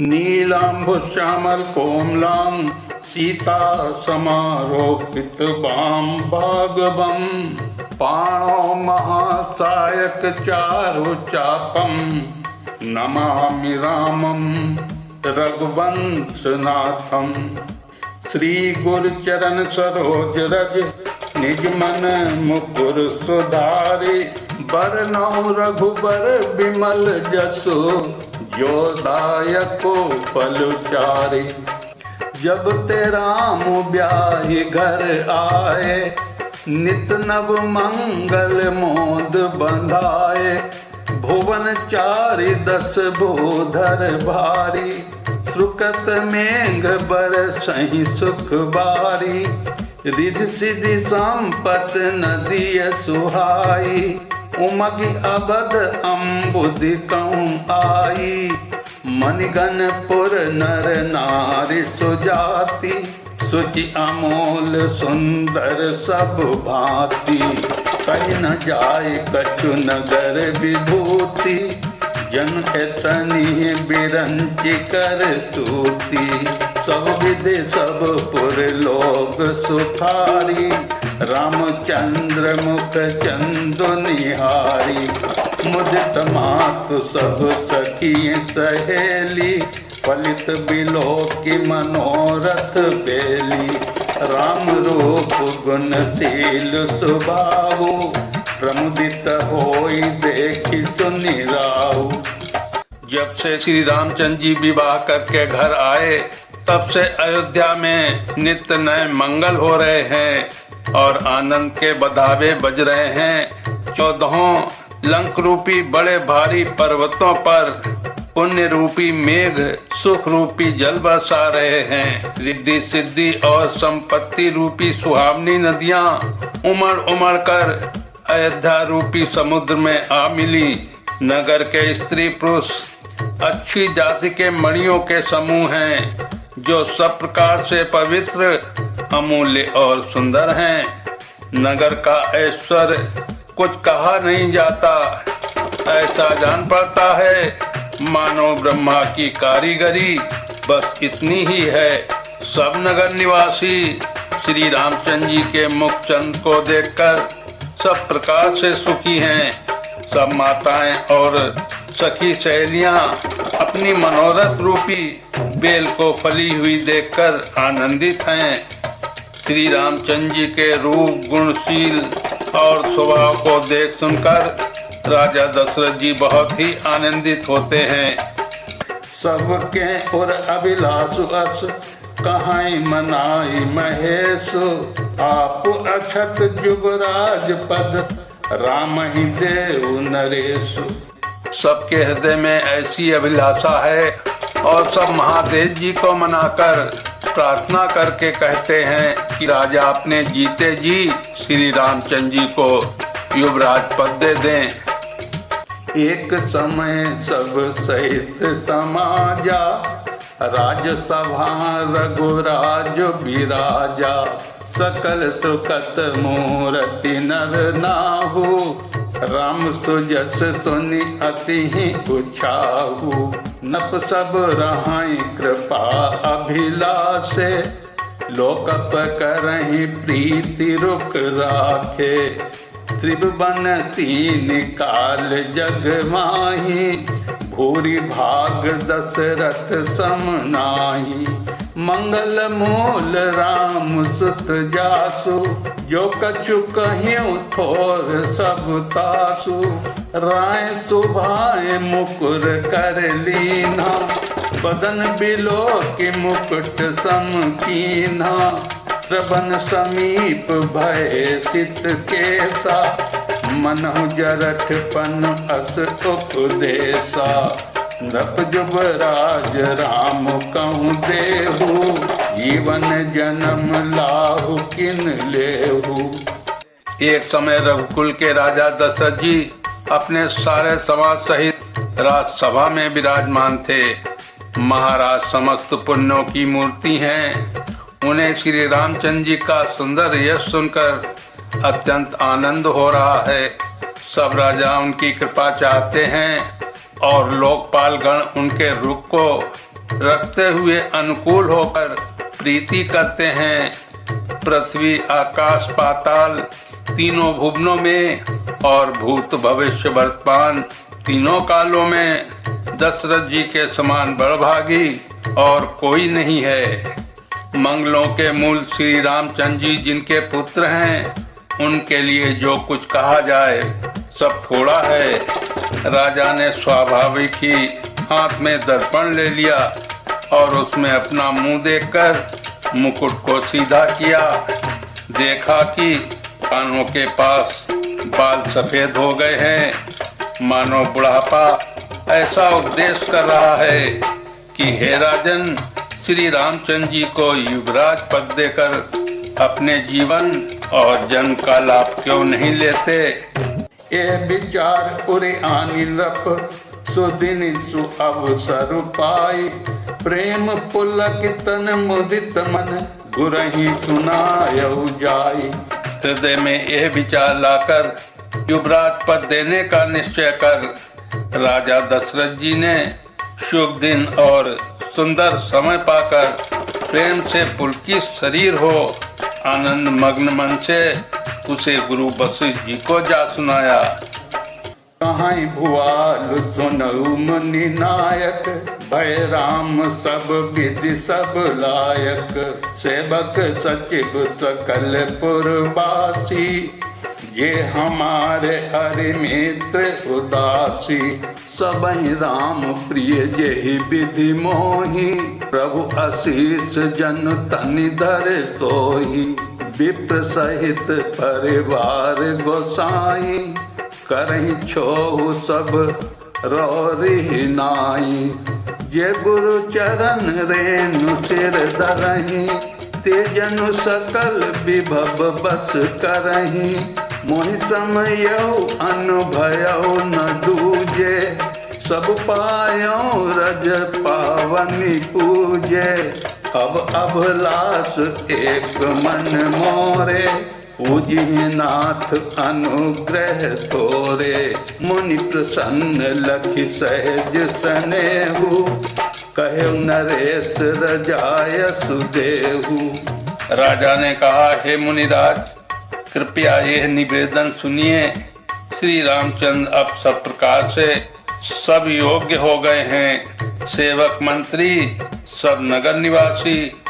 नीलाम्बुश्यामल कोमलां सीता समारोपित वाम भागवम पाणौ महासायक चारु चापम नमामि रामं रघुवंशनाथम। श्री गुरु चरण सरोज रज निज मन मुकुर सुधारि बरनौ रघुबर विमल जसु जो दायको पलुचारि। जब ते राम ब्याहि घर आए नित नव मंगल मोद बंधाए। भुवन चारि दस भूधर भारी सुकृत मेघ बरसहि सुख बारी। रिधि सिधि संपत नदिय सुहाई उमगि अबध अम्बुधि कहूँ आई। मणिगणपुर नर नारी सुजाति सुचि अमोल सुंदर सब भांति। कहीं न जाय कछु नगर विभूति जन एतनी बिरंचि कर तूती। सब विधि सब पुर लोग सुखारी रामचंद्र मुख चंदु निहारी। मुदित मातु सब सखी सहेली फलित बिलोकी मनोरथ बेली। राम रूप गुणशील सुभाऊ प्रमुदित होई देखि सुनि राऊ। जब से श्री रामचंद्र जी विवाह करके घर आए तब से अयोध्या में नित्य नए मंगल हो रहे हैं और आनंद के बधावे बज रहे हैं। 14 लंक रूपी बड़े भारी पर्वतों पर पुण्य रूपी मेघ सुख रूपी जल बरसा रहे हैं। रिद्धि सिद्धि और संपत्ति रूपी सुहावनी नदियां उमड़ उमड़ कर अयोध्या रूपी समुद्र में आ मिली। नगर के स्त्री पुरुष अच्छी जाति के मणियों के समूह हैं जो सब प्रकार से पवित्र अमूल्य और सुंदर हैं। नगर का ऐश्वर्य कुछ कहा नहीं जाता, ऐसा जान पड़ता है मानो ब्रह्मा की कारीगरी बस इतनी ही है। सब नगर निवासी श्री रामचंद्र जी के मुख चंद को देखकर सब प्रकार से सुखी हैं। सब माताएं और सखी सहेलियां अपनी मनोरथ रूपी बेल को फली हुई देखकर आनंदित हैं। श्री रामचंद्र जी के रूप गुणशील और स्वभाव को देख सुनकर राजा दशरथ जी बहुत ही आनंदित होते हैं। सबके और अभिलाषु अस कहाई मनाई महेश। आप अक्षत जुगराज पद राम ही देव नरेश। सबके हृदय में ऐसी अभिलाषा है और सब महादेव जी को मनाकर प्रार्थना करके कहते हैं कि राजा अपने जीते जी श्री रामचंद्र जी को युवराज पद दे दें। एक समय सब सहित समाजा राजसभा रघुराज विराजा। सकल सुखत मूर्ति नर नाहु राम सुजस सुनि अति ही उछाहु। नप सब रहाई कृपा अभिलाषे लोकप करहि प्रीति रुक राखे। त्रिभुवन तीन काल जग माही भूरि भाग दशरथ सम नाही। मंगल मूल राम सुत जासु जो कछु कहियो थोर सब तासु। राय सुभाए मुकुर कर लीना बदन बिलो के मुकुट सम कीना। श्रवण समीप भय सित केसा मनहु जरठ पन अस उपदेशा। नृप जुबराज राम कहूँ देहु जीवन जन्म लाहु किन लेहु। एक समय रघुकुल के राजा दशरथ जी अपने सारे समाज सहित राजसभा में विराजमान थे। महाराज समस्त पुण्यों की मूर्ति हैं। उन्हें श्री रामचंद्र जी का सुंदर यश सुनकर अत्यंत आनंद हो रहा है। सब राजा उनकी कृपा चाहते हैं और लोकपाल गण उनके रुख को रखते हुए अनुकूल होकर प्रीति करते हैं। पृथ्वी, आकाश, पाताल तीनों भुवनों में और भूत, भविष्य, वर्तमान तीनों कालों में दशरथ जी के समान बड़भागी और कोई नहीं है। मंगलों के मूल श्री रामचंद्र जी जिनके पुत्र हैं, उनके लिए जो कुछ कहा जाए सब थोड़ा है। राजा ने स्वाभाविक ही हाथ में दर्पण ले लिया और उसमें अपना मुंह देखकर मुकुट को सीधा किया। देखा कि कानों के पास बाल सफेद हो गए हैं, मानो बुढ़ापा ऐसा उपदेश कर रहा है कि हे राजन, श्री रामचंद्र जी को युवराज पद देकर अपने जीवन और जन्म का लाभ क्यों नहीं लेते। ये विचार पूरे आनिलप सुदिन सु अवसर पाई, प्रेम पुलक तन मुदित मन गुरहि सुनायउ जाई। हृदय में यह विचार लाकर युवराज पद देने का निश्चय कर राजा दशरथ जी ने शुभ दिन और सुंदर समय पाकर प्रेम से पुलकित शरीर हो आनंद मग्न मन से उसे गुरु वशिष्ठ जी को जा सुनाया। कहाई भुआल सुनऊ मुनि नायक, भय राम सब विधि सब लायक। सेवक सचिव सकल पुरवासी, ये हमारे हरि मित्र उदासी। सबहि राम प्रिय जेहि विधि मोहि, प्रभु आशीष जन तनि धर सोहि। विप्र सहित परिवार गोसाई, करहि छोहु सब रोरि नाई। ये गुरु चरण रेणु सिर धरहि, ते जनु सकल विभव बस करहि। मोहि समयउ अनुभयउ न दूजे, सब पायौ रज पावनि पूजे। अब अभिलाष एक मन मोरे, पूजिहि नाथ अनुग्रह तोरे। मुनि प्रसन्न लखि सहज सनेहु, कहु नरेश रजाय सुदेहु। राजा ने कहा, हे मुनिराज, कृपया यह निवेदन सुनिए। श्री रामचंद्र अब सब प्रकार से सब योग्य हो गए हैं। सेवक मंत्री, सब नगर निवासी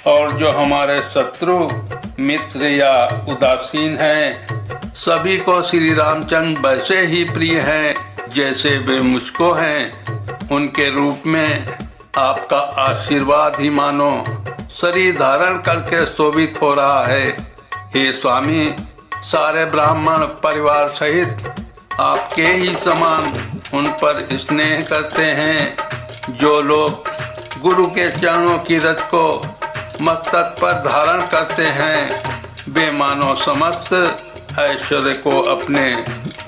और जो हमारे शत्रु मित्र या उदासीन हैं, सभी को श्री रामचंद्र वैसे ही प्रिय हैं जैसे वे मुझको हैं। उनके रूप में आपका आशीर्वाद ही मानो शरीर धारण करके शोभित हो रहा है। हे स्वामी, सारे ब्राह्मण परिवार सहित आपके ही समान उन पर स्नेह करते हैं। जो लोग गुरु के चरणों की रज को मस्तक पर धारण करते हैं, वे मानो समस्त ऐश्वर्य को अपने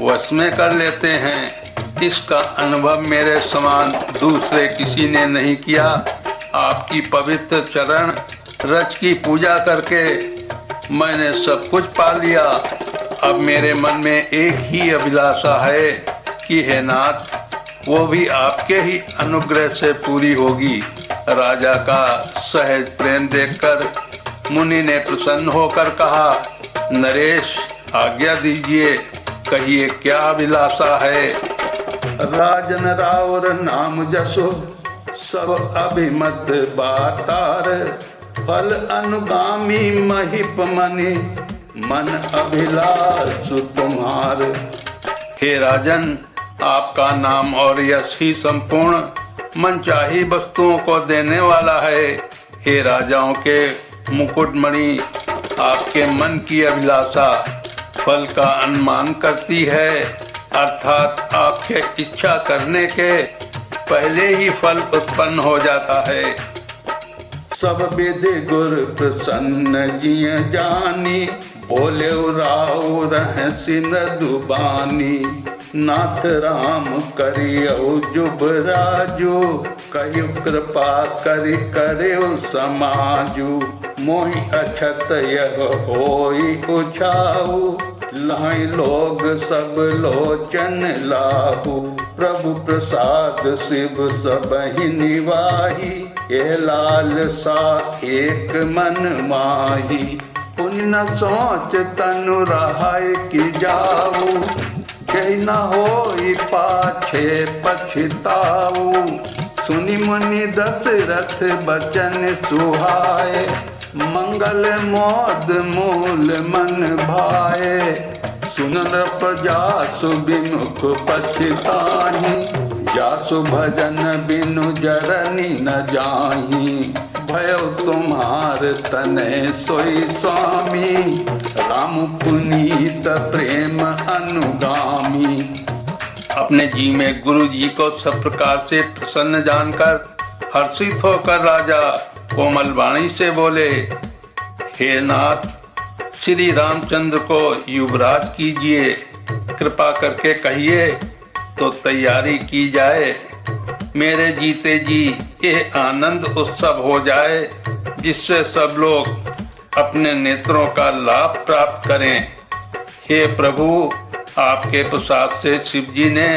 वश में कर लेते हैं। इसका अनुभव मेरे समान दूसरे किसी ने नहीं किया। आपकी पवित्र चरण रज की पूजा करके मैंने सब कुछ पा लिया। अब मेरे मन में एक ही अभिलाषा है कि हे नाथ, वो भी आपके ही अनुग्रह से पूरी होगी। राजा का सहज प्रेम देखकर मुनि ने प्रसन्न होकर कहा, नरेश, आज्ञा दीजिए, कहिए क्या अभिलाषा है। राजन रावर नाम जसो, सब अभिमत बातार। फल अनुगामी महिप मनि, मन अभिलाष तुम्हार। हे राजन, आपका नाम और यश ही संपूर्ण मनचाही वस्तुओं को देने वाला है। हे राजाओं के मुकुटमणि, आपके मन की अभिलाषा फल का अनुमान करती है, अर्थात आपके इच्छा करने के पहले ही फल उत्पन्न हो जाता है। सब विधि गुर प्रसन्न जिय जानी, बोले राव रहसि मृदुबानी। नाथ राम करियौ जुब राजू, कहियो कृपा करि करियो समाजू। मोहि अछत यह होई उछाऊ, लाइ लोग सब लोचन लाहू। प्रभु प्रसाद शिव सबहि निवाही, ये लालसा एक मन माही। पुण्य न सोच तनु रहाय कि जाऊ, कहीं न होई पाछे पछताऊ। सुनि मुनि दशरथ बचन सुहाए, मंगल मोद मूल मन भाए। सुन नृप जासु विमुख पछताही, जासु भजन बिनु जरनी न जाही। भयो तुम्हार तनय सोई स्वामी, राम पुनीत प्रेम अनुगामी। अपने जी में गुरु जी को सब प्रकार से प्रसन्न जानकर हर्षित होकर राजा कोमल वाणी से बोले, हे नाथ, श्री रामचंद्र को युवराज कीजिए, कृपा करके कहिए तो तैयारी की जाए। मेरे जीते जी ये आनंद उत्सव हो जाए, जिससे सब लोग अपने नेत्रों का लाभ प्राप्त करें। हे प्रभु, आपके प्रसाद से शिव जी ने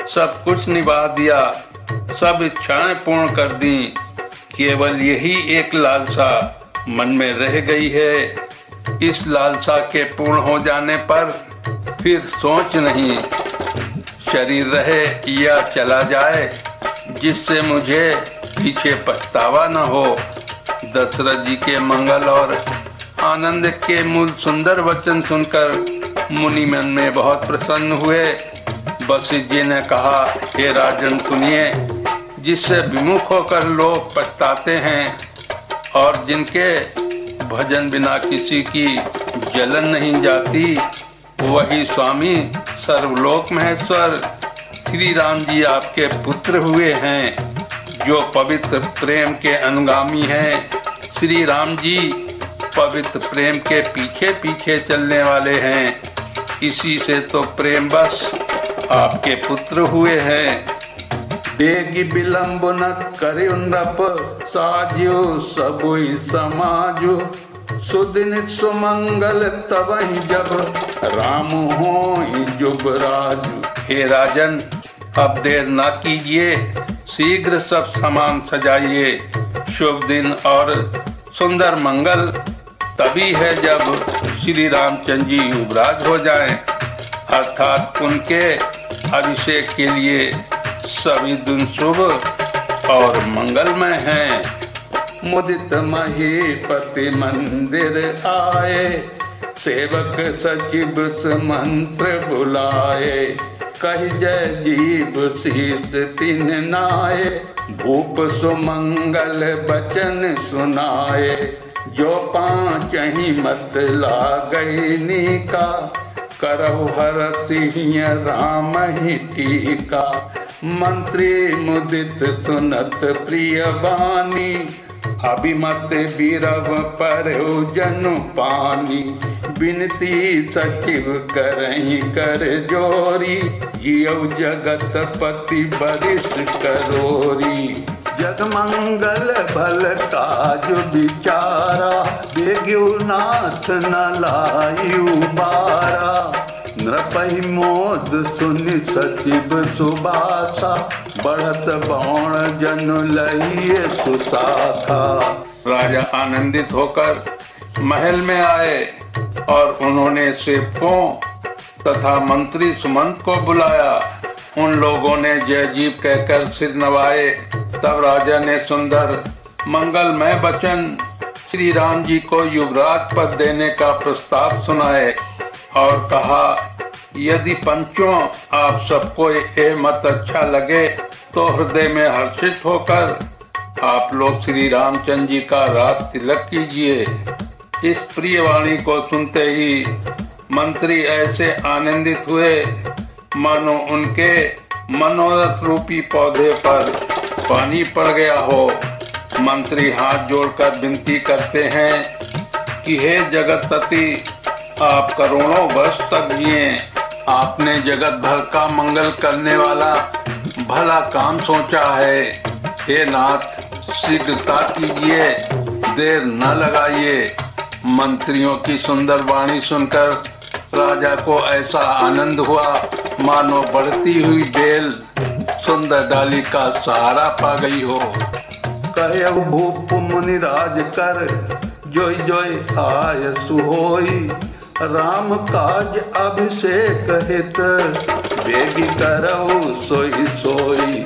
सब कुछ निभा दिया, सब इच्छाएं पूर्ण कर दी। केवल यही एक लालसा मन में रह गई है। इस लालसा के पूर्ण हो जाने पर फिर सोच नहीं, शरीर रहे या चला जाए, जिससे मुझे पीछे पछतावा न हो। दशरथ जी के मंगल और आनंद के मूल सुंदर वचन सुनकर मुनि मन में बहुत प्रसन्न हुए। वशिष्ठ जी ने कहा, हे राजन सुनिए, जिससे विमुख होकर लोग पछताते हैं और जिनके भजन बिना किसी की जलन नहीं जाती, वही स्वामी सर्वलोक महेश्वर श्री राम जी आपके पुत्र हुए हैं, जो पवित्र प्रेम के अनुगामी हैं। श्री राम जी पवित्र प्रेम के पीछे पीछे चलने वाले हैं, इसी से तो प्रेम बस आपके पुत्र हुए हैं। बेगी विलंब न करियो नृप साजो, सबुई समाजो। सुदिन सुमंगल तबहि जब, राम होई जुबराजु। हे राजन, अब देर ना कीजिए, शीघ्र सब सामान सजाइए। शुभ दिन और सुंदर मंगल तभी है जब श्री रामचंद्र जी युवराज हो जाएं, अर्थात उनके अभिषेक के लिए सभी दिन शुभ और मंगलमय हैं। मुदित महीपति मंदिर आए, सेवक सचिव मंत्र बुलाए। कहि जय जीव शीस तिन नाये, भूप सुमंगल बचन सुनाए। जो पाँच ही मत लागई नीका, करहु हर सिंह राम ही टीका। मंत्री मुदित सुनत प्रिय वाणी, अभिमत बीरव परहु जनु पानी। बिनती सचिव करहि कर जोरी, जियौ जगत पति बरिस करोरी। जग मंगल भल काज विचारा, बेग्यु नाथ न लायु बारा। नृपहि मोद सुनि सचिव सुबासा, बढ़त बाण जनु लहिए सुसाखा। राजा आनंदित होकर महल में आए और उन्होंने सेवकों तथा मंत्री सुमंत को बुलाया। उन लोगों ने जय जीव कहकर सिर नवाए। तब राजा ने सुंदर मंगलमय वचन श्री राम जी को युवराज पद देने का प्रस्ताव सुनाए और कहा, यदि पंचों आप सबको ये मत अच्छा लगे तो हृदय में हर्षित होकर आप लोग श्री रामचंद्र जी का राज तिलक कीजिए। इस प्रिय वाणी को सुनते ही मंत्री ऐसे आनंदित हुए मानो उनके मनोरथ रूपी पौधे पर पानी पड़ गया हो। मंत्री हाथ जोड़कर विनती करते हैं कि हे जगतपति, आप करोड़ों वर्ष तक जिए। आपने जगत भर का मंगल करने वाला भला काम सोचा है। हे नाथ, शीघ्रता कीजिए, देर न लगाइए। मंत्रियों की सुंदर वाणी सुनकर राजा को ऐसा आनंद हुआ मानो बढ़ती हुई बेल सुंदर डाली का सहारा पा गई हो। कहे भूप मुनिराज कर जोई जोई आय सुहोई, राम काज अभिषेक हित बेगी करऊ सोई सोई।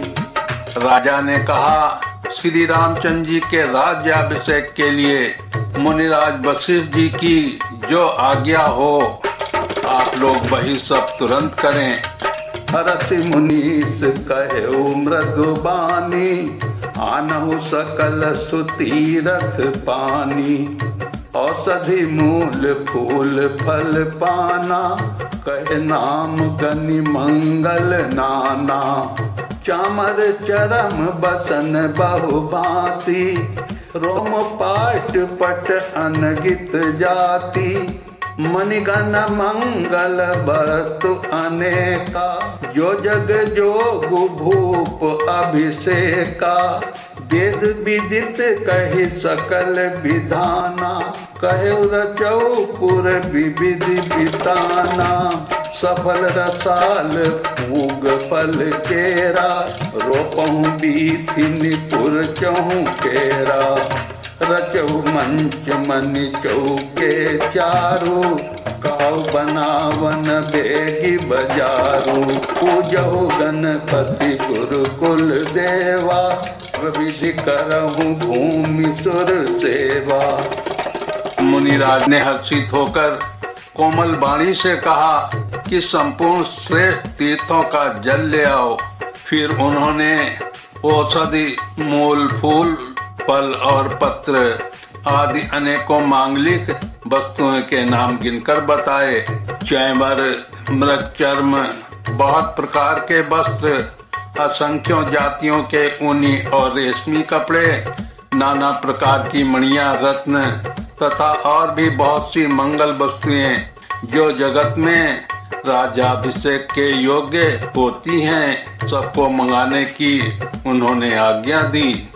राजा ने कहा, श्री रामचंद्र जी के राज्याभिषेक के लिए मुनिराज वशिष्ठ जी की जो आज्ञा हो आप लोग वही सब तुरंत करें। हरसि मुनीस कहे मृदु बानी, आनहु सकल सुतीरथ पानी। औषधि मूल फूल फल पाना, कहे नाम गनि मंगल नाना। चामर चरम बसन बहु भांति, रोम पाट पट अनगित जाति। मणिगण मंगल बरतु अनेका, जो जग जोगु भूप अभिषेका। वेद विदित कहि सकल विधाना, कहे रचौ पुर विविधि बिताना। सफल रसाल पूग फल केरा, रोपहु बीथि निपुर चहु केरा। रचौ मंच मनि चौके चारू, कहु बनावन बेगी बजारू। पूजहु गणपति गुरुकुल देवा, विधि करहु भूमि सुर सेवा। मुनिराज ने हर्षित होकर कोमल वाणी से कहा कि संपूर्ण श्रेष्ठ तीर्थों का जल ले आओ। फिर उन्होंने औषधि मूल फूल फल और पत्र आदि अनेकों मांगलिक वस्तुओं के नाम गिनकर बताए। चैमर, मृग चर्म, बहुत प्रकार के वस्त्र, असंख्यों जातियों के ऊनी और रेशमी कपड़े, नाना प्रकार की मणियां, रत्न तथा और भी बहुत सी मंगल वस्तुएं जो जगत में राज्याभिषेक के योग्य होती हैं, सबको मंगाने की उन्होंने आज्ञा दी।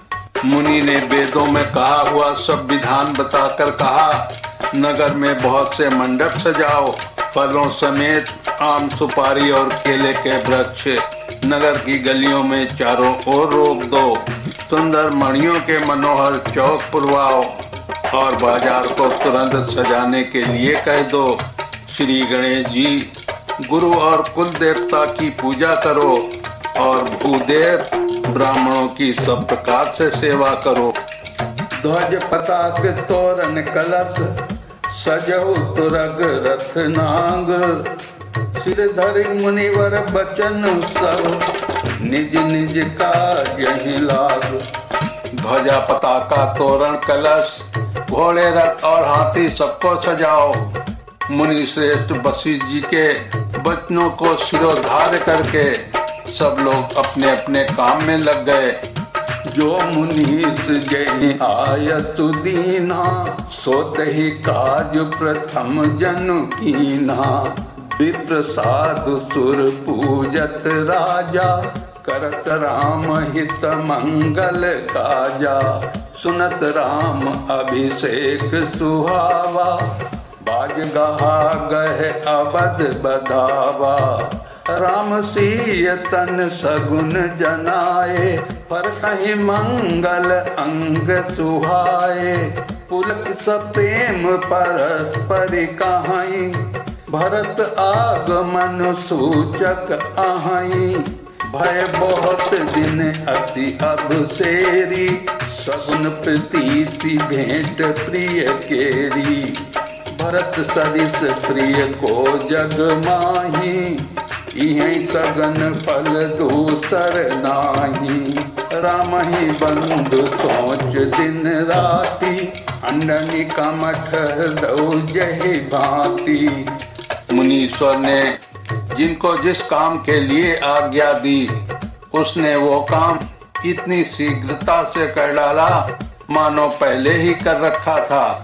मुनि ने वेदों में कहा हुआ सब विधान बताकर कहा, नगर में बहुत से मंडप सजाओ, फलों समेत आम, सुपारी और केले के वृक्ष नगर की गलियों में चारों ओर रोक दो। सुंदर मणियों के मनोहर चौक पुरवाओ और बाजार को तुरंत सजाने के लिए कह दो। श्री गणेश जी, गुरु और कुल देवता की पूजा करो और भूदेव ब्राह्मणों की सब प्रकार से सेवा करो। ध्वज पताक तोरण कलश, सजहु तुरग रथ नांग। सिर धरि मुनिवर बचन सब, निज निज काज यहि लाग। ध्वजा, पताका, तोरण, कलश, घोड़े, रथ और हाथी सबको सजाओ। मुनि श्रेष्ठ वशिष्ठ जी के वचनों को शिरोधार्य करके सब लोग अपने अपने काम में लग गए। जो मुनीस जय आयतु दीना, सोतहि काज प्रथम जनु कीना। विप्र साधु सुर पूजत राजा, करत राम हित मंगल काजा। सुनत राम अभिषेक सुहावा, बाज गहा गह अवध बधावा। राम सीय तन सगुन जनाए, पर कहीं मंगल अंग सुहाए। पुलक सप्रेम परस्परि कहाई, भरत आगमन सूचक आहाई। भय बहुत दिन अति अभिसेरी, सगुन प्रीति भेंट प्रिय केरी। भरत सरिस प्रिय को जग माही, इहीं सगन फल दूसर नाही। राम ही बंधु सोच दिन राति, अंडनी कमठ दौ जहि भांति। मुनीश्वर ने जिनको जिस काम के लिए आज्ञा दी, उसने वो काम इतनी शीघ्रता से कर डाला मानो पहले ही कर रखा था।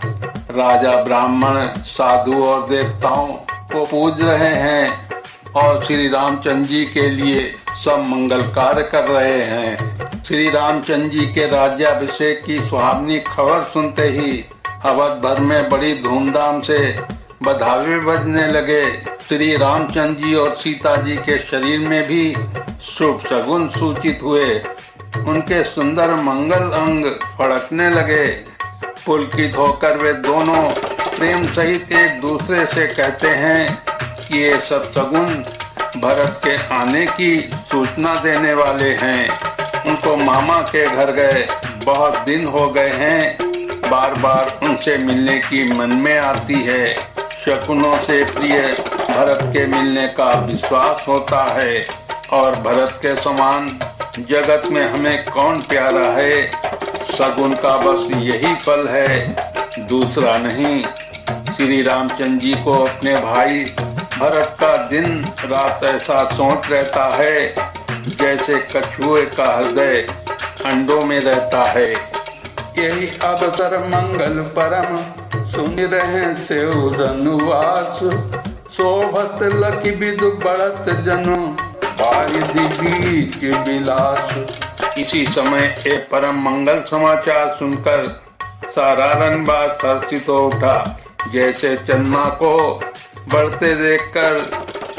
राजा ब्राह्मण साधु और देवताओं को पूज रहे हैं और श्री रामचंद्र जी के लिए सब मंगल कार्य कर रहे हैं। श्री रामचंद्र जी के राज्याभिषेक की सुहावनी खबर सुनते ही अवध भर में बड़ी धूमधाम से बधावे बजने लगे। श्री रामचंद्र जी और सीता जी के शरीर में भी शुभ शगुन सूचित हुए। उनके सुंदर मंगल अंग फड़कने लगे। पुलकित होकर वे दोनों प्रेम सहित एक दूसरे से कहते हैं कि ये सब शगुन भरत के आने की सूचना देने वाले हैं। उनको मामा के घर गए बहुत दिन हो गए हैं, बार बार उनसे मिलने की मन में आती है। शकुनों से प्रिय भरत के मिलने का विश्वास होता है और भरत के समान जगत में हमें कौन प्यारा है। शगुन का बस यही फल है, दूसरा नहीं। श्री रामचंद्र जी को अपने भाई भरत का दिन रात ऐसा सोच रहता है जैसे कछुए का हृदय अंडों में रहता है। यही अवसर मंगल परम सुन रहे से रनुवास, शोभत लकी विदु बढ़त जनो बारिधि बीच विलास। इसी समय एक परम मंगल समाचार सुनकर सारा रनबास हर्षित हो उठा, जैसे चंद्रमा को बढ़ते देखकर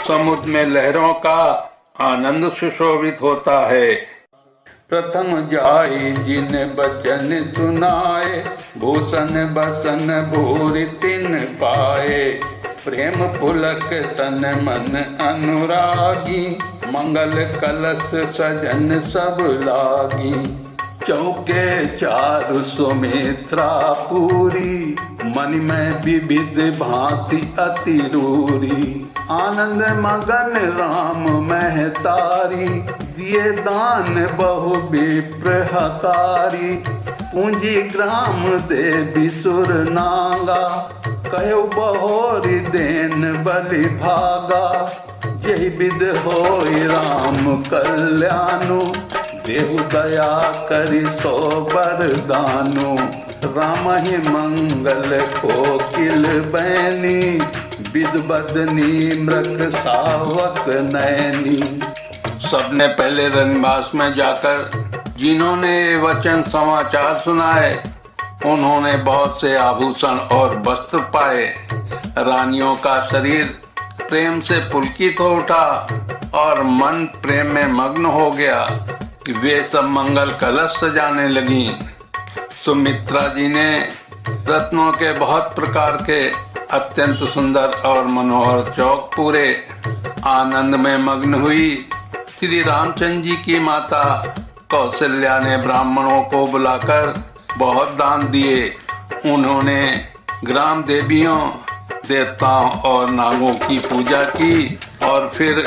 समुद्र में लहरों का आनंद सुशोभित होता है। प्रथम जाई जिन बचन सुनाए, भूषण बसन भूरि तिन पाए। प्रेम पुलक तन मन अनुरागी, मंगल कलश सजन सब लागी। चौके चारु सुमित्रा पूरी, मन में विविध भांति अति रूरी। आनंद मगन राम महतारी, दिए दान बहु विप्रहकारी। पूंजी ग्राम देवी सुर नागा, कहो बहोरी देन बलि भागा। यही विध होई राम कल्याणु, देहु दया करि सो वरदानु। राम ही मंगल कोकिल बैनी, विद बदनी मृग सावक नैनी। सबने पहले रनबास में जाकर जिन्होंने ये वचन समाचार सुनाए, उन्होंने बहुत से आभूषण और वस्त्र पाए। रानियों का शरीर प्रेम से पुलकित हो उठा और मन प्रेम में मग्न हो गया। वे सब मंगल कलश सजाने लगी। सुमित्रा जी ने रत्नों के बहुत प्रकार के अत्यंत सुंदर और मनोहर चौक पूरे। आनंद में मग्न हुई श्री रामचंद्र जी की माता कौशल्या ने ब्राह्मणों को बुलाकर बहुत दान दिए। उन्होंने ग्राम देवियों, देवताओं और नागों की पूजा की और फिर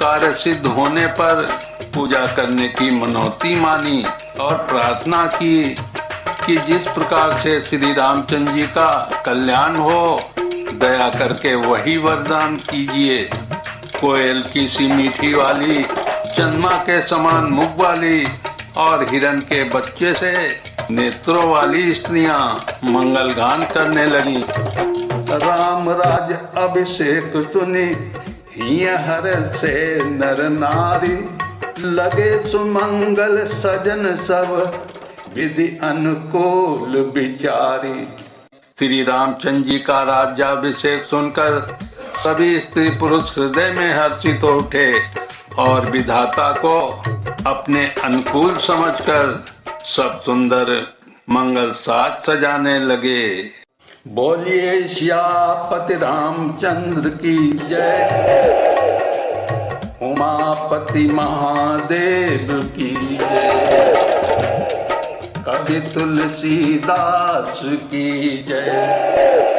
कार्य सिद्ध होने पर पूजा करने की मनौती मानी और प्रार्थना की कि जिस प्रकार से श्री रामचंद्र जी का कल्याण हो, दया करके वही वरदान कीजिए। कोयल की सी मीठी वाली, चंद्रमा के समान मुख वाली और हिरण के बच्चे से नेत्रों वाली स्त्रियां मंगल गान करने लगी। राम राज अभिषेक सुनी, हिय हर से नर नारी। लगे सुमंगल सजन सब, विधि अनुकूल विचारी। श्री रामचंद्र जी का राज्याभिषेक सुनकर सभी स्त्री पुरुष हृदय में हर्षित हो उठे और विधाता को अपने अनुकूल समझकर सब सुंदर मंगल साज सजाने लगे। बोलिए श्यापति रामचंद्र की जय, उमापति महादेव की जय, कवि तुलसीदास की जय।